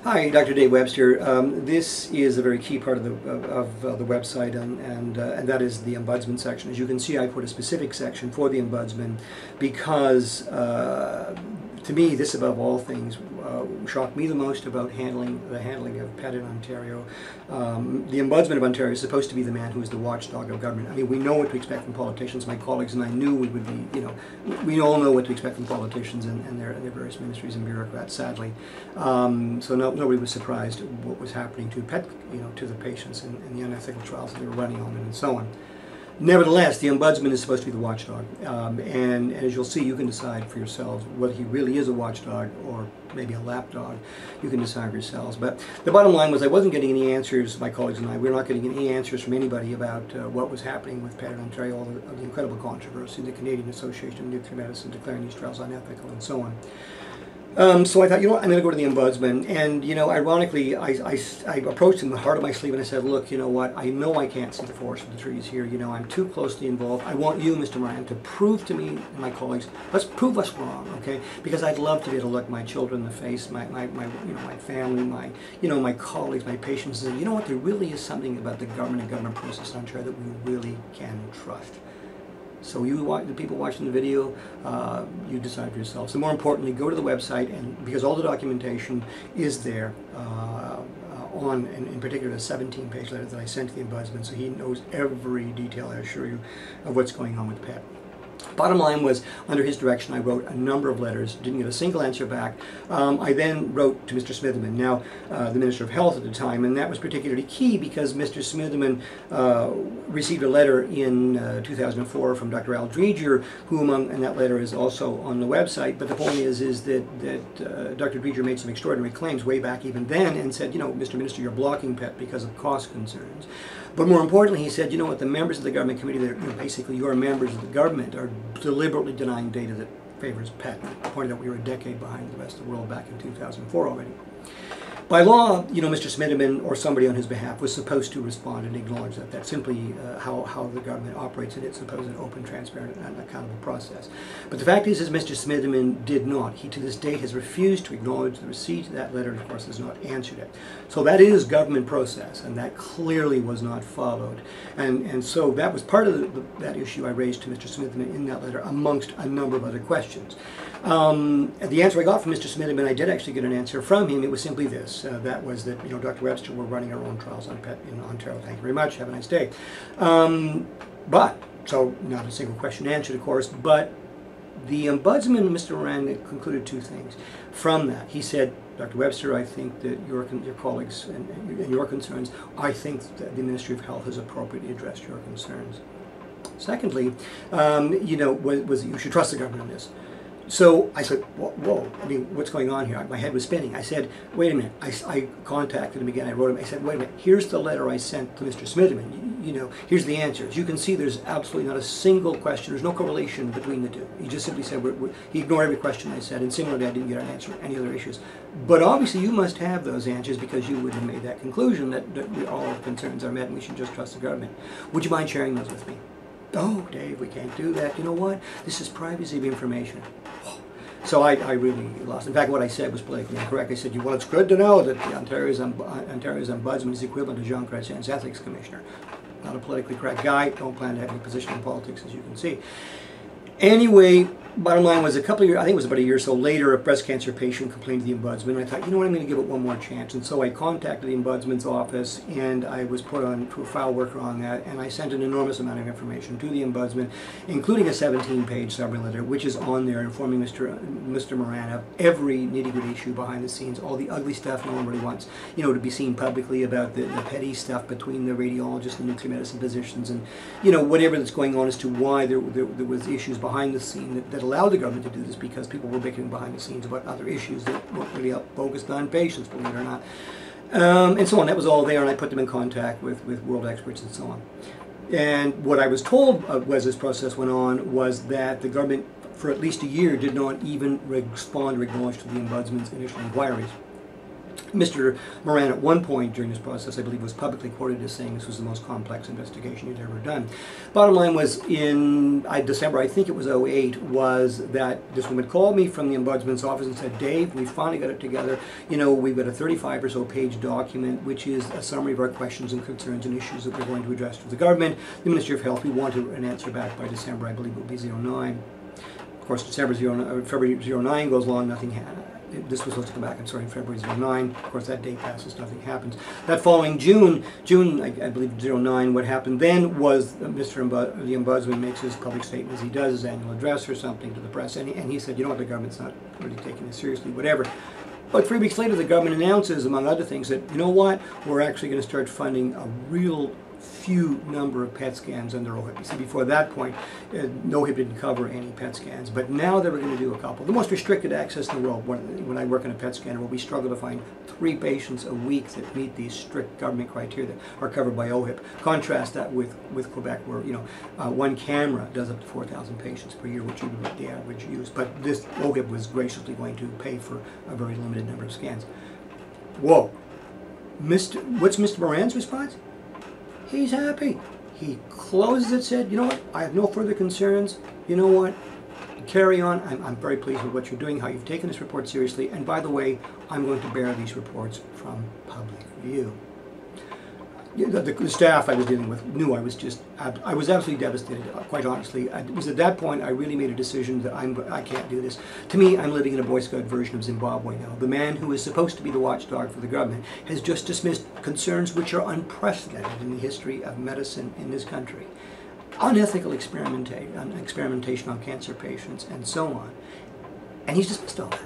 Hi, Dr. Dave Webster. This is a very key part of the website, and that is the Ombudsman section. As you can see, I put a specific section for the Ombudsman because, to me, this above all things shocked me the most about the handling of pet in Ontario. The Ombudsman of Ontario is supposed to be the man who is the watchdog of government. I mean, we know what to expect from politicians. My colleagues and I knew we would be, we all know what to expect from politicians and their various ministries and bureaucrats, sadly. Nobody was surprised at what was happening to to the patients and the unethical trials that they were running on them and so on. Nevertheless, the Ombudsman is supposed to be the watchdog, and as you'll see, you can decide for yourselves whether he really is a watchdog or maybe a lapdog. You can decide for yourselves. But the bottom line was I wasn't getting any answers, my colleagues and I, we were not getting any answers from anybody about what was happening with pet in Ontario, all the incredible controversy, the Canadian Association of Nuclear Medicine declaring these trials unethical and so on. So I thought, I'm going to go to the Ombudsman, and ironically, I approached him with the heart of my sleeve, and I said, look, you know what, I know I can't see the forest for the trees here, I'm too closely involved. I want you, Mr. Marin, to prove to me and my colleagues, let's prove us wrong, okay? Because I'd love to be able to look my children in the face, my family, my colleagues, my patients, and say, you know what, there really is something about the government and government process in Ontario that we really can trust. So the people watching the video, you decide for yourselves. So more importantly, go to the website, and because all the documentation is there in particular, the 17-page letter that I sent to the Ombudsman, so he knows every detail, I assure you, of what's going on with PET. Bottom line was, under his direction, I wrote a number of letters, didn't get a single answer back. I then wrote to Mr. Smitherman, now the Minister of Health at the time, and that was particularly key because Mr. Smitherman received a letter in 2004 from Dr. Al Dreger, who and that letter is also on the website, but the point is that Dr. Dreger made some extraordinary claims way back even then and said, Mr. Minister, you're blocking PET because of cost concerns. But more importantly, he said, what, the members of the government committee, that basically your members of the government, are deliberately denying data that favors PET. I pointed out we were a decade behind the rest of the world back in 2004 already. By law, Mr. Smitherman or somebody on his behalf was supposed to respond and acknowledge that. That's simply how the government operates in its supposed open, transparent, and accountable process. But the fact is Mr. Smitherman did not. He, to this date, has refused to acknowledge the receipt of that letter, and of course has not answered it. So that is government process, and that clearly was not followed. And so that was part of that issue I raised to Mr. Smitherman in that letter, amongst a number of other questions. The answer I got from Mr. Smitherman, I did actually get an answer from him. It was simply this. That was that, Dr. Webster, we're running our own trials on PET in Ontario. Thank you very much. Have a nice day. So not a single question answered, of course, but the Ombudsman, Mr. Marin, concluded two things from that. He said, Dr. Webster, I think that your colleagues and your concerns, I think that the Ministry of Health has appropriately addressed your concerns. Secondly, was that you should trust the government on this. So I said, whoa, I mean, what's going on here? My head was spinning. I said, wait a minute. I contacted him again. I wrote him. I said, wait a minute. Here's the letter I sent to Mr. Smitherman. Here's the answer. As you can see, there's absolutely not a single question. There's no correlation between the two. He just simply said, he ignored every question I said. And similarly, I didn't get an answer on any other issues. But obviously, you must have those answers because you would have made that conclusion that all our concerns are met and we should just trust the government. Would you mind sharing those with me? Oh, Dave, we can't do that. You know what? This is privacy of information. So I really lost. In fact, what I said was politically incorrect. I said, well, it's good to know that Ontario's Ombudsman is equivalent to Jean Chrétien's Ethics Commissioner. Not a politically correct guy. Don't plan to have any position in politics, as you can see. Anyway, bottom line was a couple of years, I think it was about a year or so later, a breast cancer patient complained to the Ombudsman. I thought, I'm going to give it one more chance. And so I contacted the Ombudsman's office, and I was put on to a file worker on that, and I sent an enormous amount of information to the Ombudsman, including a 17-page summary letter, which is on there informing Mr. Marin of every nitty-gritty issue behind the scenes, all the ugly stuff no one really wants, to be seen publicly, about the petty stuff between the radiologists and nuclear medicine physicians, and, whatever that's going on as to why there was issues behind the scene that allowed the government to do this, because people were bickering behind the scenes about other issues that weren't really focused on patients, believe it or not, and so on. That was all there, and I put them in contact with world experts and so on. And what I was told as this process went on was that the government, for at least a year, did not even respond or acknowledge to the Ombudsman's initial inquiries. Mr. Marin at one point during this process, I believe, was publicly quoted as saying this was the most complex investigation he'd ever done. Bottom line was in December, I think it was '08, was that this woman called me from the Ombudsman's office and said, Dave, we finally got it together. You know, we've got a 35 or so page document, which is a summary of our questions and concerns and issues that we're going to address to the government. The Ministry of Health, we want an answer back by December, I believe it will be '09. Of course, February '09 goes along, nothing happened. This was supposed to come back, I'm sorry, in February '09. Of course, that date passes, nothing happens. That following June, I believe '09, what happened then was the Ombudsman makes his public statement as he does, his annual address or something to the press, and he said, you know what, the government's not really taking this seriously, whatever. But 3 weeks later, the government announces, among other things, that, you know what, we're actually going to start funding a real few number of PET scans under OHIP. You see, before that point, OHIP didn't cover any PET scans, but now they were going to do a couple. The most restricted access in the world, when I work in a PET scanner, where we struggle to find 3 patients a week that meet these strict government criteria that are covered by OHIP. Contrast that with Quebec, where, you know, one camera does up to 4,000 patients per year, which would be the average use. But this OHIP was graciously going to pay for a very limited number of scans. Whoa. What's Mr. Moran's response? He's happy. He closes it, said, you know what, I have no further concerns. You know what, carry on. I'm very pleased with what you're doing, how you've taken this report seriously. And by the way, I'm going to bear these reports from public view. The staff I was dealing with knew I was absolutely devastated, quite honestly. It was at that point I really made a decision that I can't do this. To me, I'm living in a Boy Scout version of Zimbabwe now. The man who is supposed to be the watchdog for the government has just dismissed concerns which are unprecedented in the history of medicine in this country. Unethical experimentation on cancer patients and so on. And he's dismissed all that.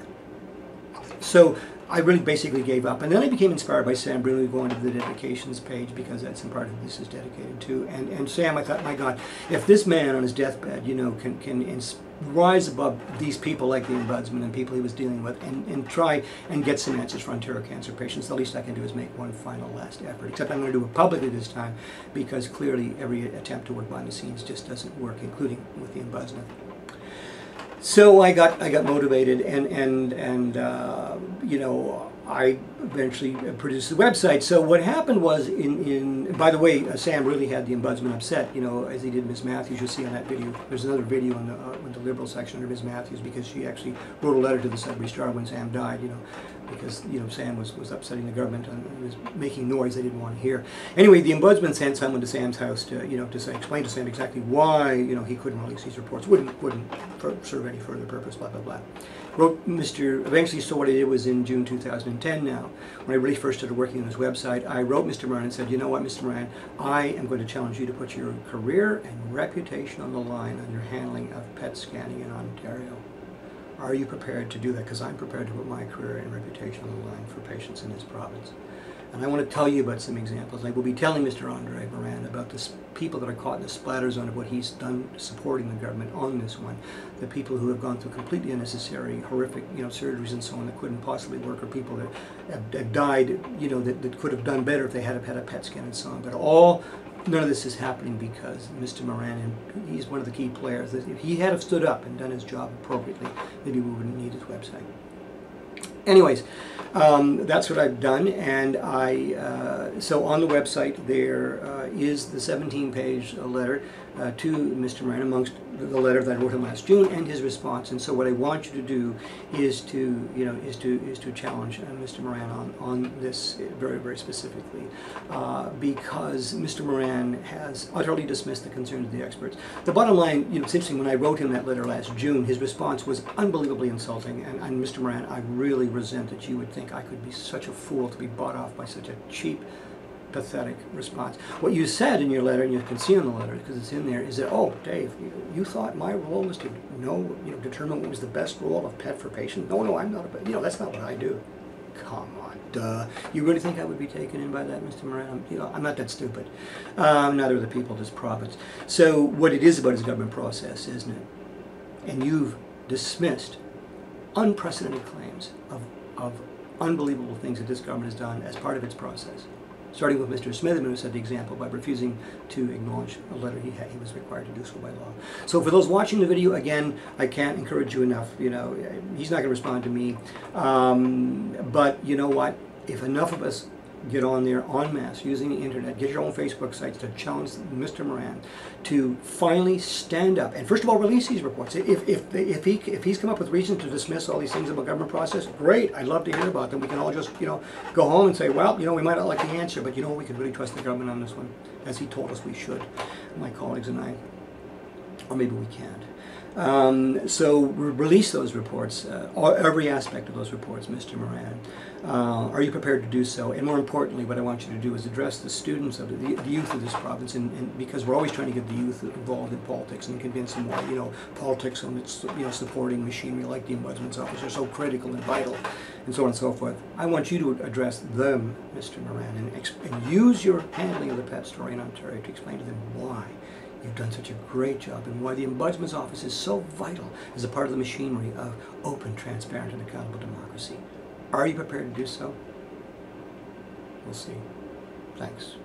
So I really basically gave up. And then I became inspired by Sam Bruno going to the dedications page, because that's in part of this is dedicated to. And Sam, I thought, my God, if this man on his deathbed, you know, can rise above these people like the Ombudsman and people he was dealing with and try and get some answers for Ontario cancer patients, the least I can do is make one final last effort. Except I'm going to do it publicly this time, because clearly every attempt to work behind the scenes just doesn't work, including with the Ombudsman. So I got motivated, and you know, I eventually produced the website. So what happened was, by the way, Sam really had the Ombudsman upset, you know, as he did Miss Matthews. You'll see on that video. There's another video in the Liberal section under Miss Matthews, because she actually wrote a letter to the Sudbury Star when Sam died, you know, because, you know, Sam was upsetting the government and was making noise they didn't want to hear. Anyway, the Ombudsman sent someone to Sam's house to, you know, to explain to Sam exactly why, you know, he couldn't release these reports, wouldn't serve any further purpose, blah, blah, blah. Eventually, so what I did was in June 2010 now, when I really first started working on this website, I wrote Mr. Marin and said, you know what, Mr. Marin, I am going to challenge you to put your career and reputation on the line on your handling of PET scanning in Ontario. Are you prepared to do that? Because I'm prepared to put my career and reputation on the line for patients in this province. And I want to tell you about some examples. I will be telling Mr. Andre Marin about the people that are caught in the splatter zone of what he's done supporting the government on this one. The people who have gone through completely unnecessary, horrific, you know, surgeries and so on that couldn't possibly work, or people that have died, you know, that could have done better if they had had a PET scan and so on. But none of this is happening because Mr. Marin, and he's one of the key players. If he had have stood up and done his job appropriately, maybe we wouldn't need his website. Anyways, that's what I've done, and so on the website there is the 17-page letter to Mr. Marin, amongst the letter that I wrote him last June and his response. And so what I want you to do is to, you know, is to challenge Mr. Marin on this very, very specifically, because Mr. Marin has utterly dismissed the concerns of the experts. The bottom line, you know, it's interesting, when I wrote him that letter last June, his response was unbelievably insulting. And Mr. Marin, I really resent that you would think I could be such a fool to be bought off by such a cheap, pathetic response. What you said in your letter, and you can see on the letter because it's in there, is that, oh, Dave, you thought my role was to determine what was the best role of PET for patients. No, I'm not. You know, that's not what I do. Come on, duh. You really think I would be taken in by that, Mr. Marin? I'm not that stupid. Neither are the people of this province. So what it is about is a government process, isn't it? And you've dismissed unprecedented claims of unbelievable things that this government has done as part of its process. Starting with Mr. Smitherman, who set the example by refusing to acknowledge a letter he was required to do so by law. So for those watching the video, again, I can't encourage you enough. You know, he's not going to respond to me. But you know what? if enough of us get on there en masse using the internet, get your own Facebook sites to challenge Mr. Marin to finally stand up and first of all release these reports. If he's come up with reasons to dismiss all these things about government process, great. I'd love to hear about them. We can all just go home and say, well, we might not like the answer, but we can really trust the government on this one, as he told us we should, my colleagues and I, or maybe we can't. So release those reports, every aspect of those reports, Mr. Marin. Are you prepared to do so? And more importantly, what I want you to do is address the students of the youth of this province, and because we're always trying to get the youth involved in politics and convince them why politics and its supporting machinery like the Ombudsman's office are so critical and vital, and so on and so forth. I want you to address them, Mr. Marin, and use your handling of the pet story in Ontario to explain to them why you've done such a great job and why the Ombudsman's office is so vital as a part of the machinery of open, transparent, and accountable democracy. Are you prepared to do so? We'll see. Thanks.